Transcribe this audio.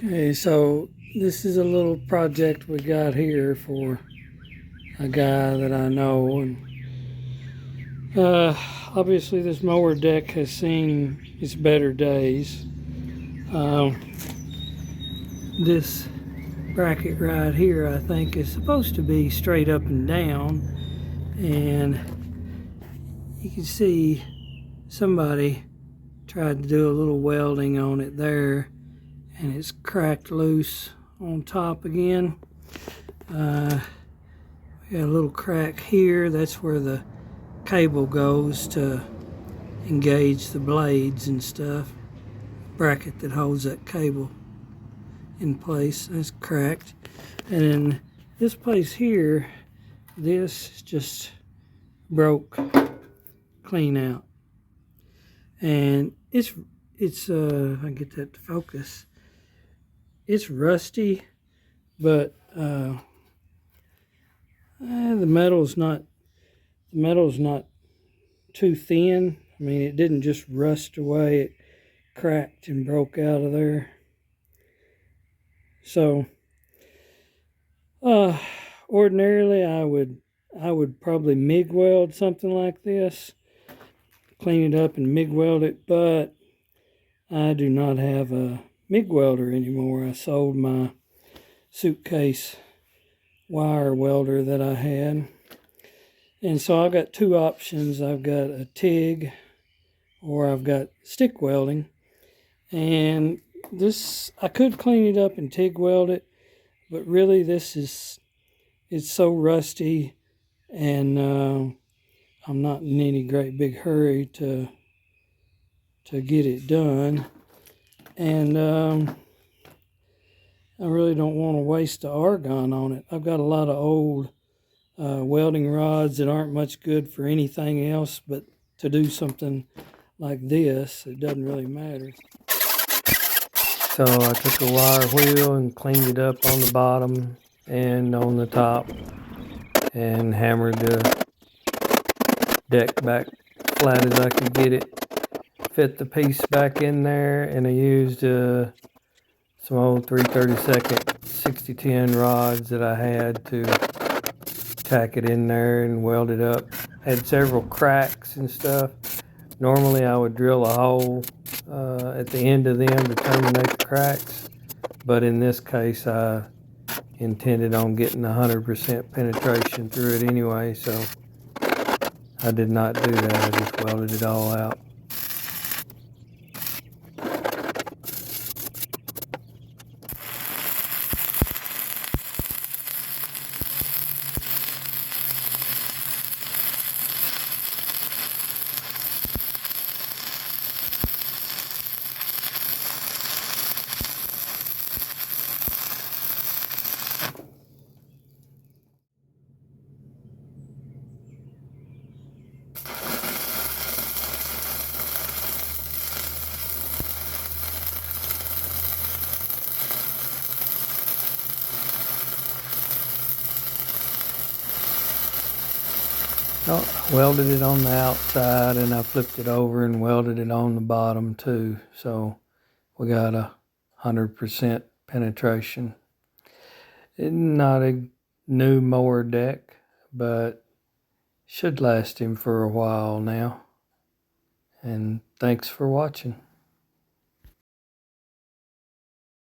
Okay, so this is a little project we got here for a guy that I know, and obviously this mower deck has seen its better days. This bracket right here, I think, is supposed to be straight up and down, and you can see somebody tried to do a little welding on it there, and it's cracked loose on top again. We got a little crack here. That's where the cable goes to engage the blades and stuff. Bracket that holds that cable in place. That's cracked. And then this place here, this just broke clean out. And it's if I can get that to focus, it's rusty, but the metal's not too thin. I mean, it didn't just rust away, it cracked and broke out of there. So ordinarily I would probably MIG weld something like this, clean it up and MIG weld it, but I do not have a MIG welder anymore. I sold my suitcase wire welder that I had. And so I've got two options. I've got a TIG or I've got stick welding. And this, I could clean it up and TIG weld it, but really it's so rusty, and I'm not in any great big hurry to get it done. And I really don't want to waste the argon on it. I've got a lot of old welding rods that aren't much good for anything else, but to do something like this, it doesn't really matter. So I took a wire wheel and cleaned it up on the bottom and on the top, and hammered the deck back flat as I could get it. Fit the piece back in there, and I used some old 3/32 6010 rods that I had to tack it in there and weld it up. Had several cracks and stuff. Normally I would drill a hole at the end of them to terminate the cracks, but in this case I intended on getting 100% penetration through it anyway, so I did not do that. I just welded it all out. I welded it on the outside, and I flipped it over and welded it on the bottom too. So we got 100% penetration. It's not a new mower deck, but should last him for a while now. And thanks for watching.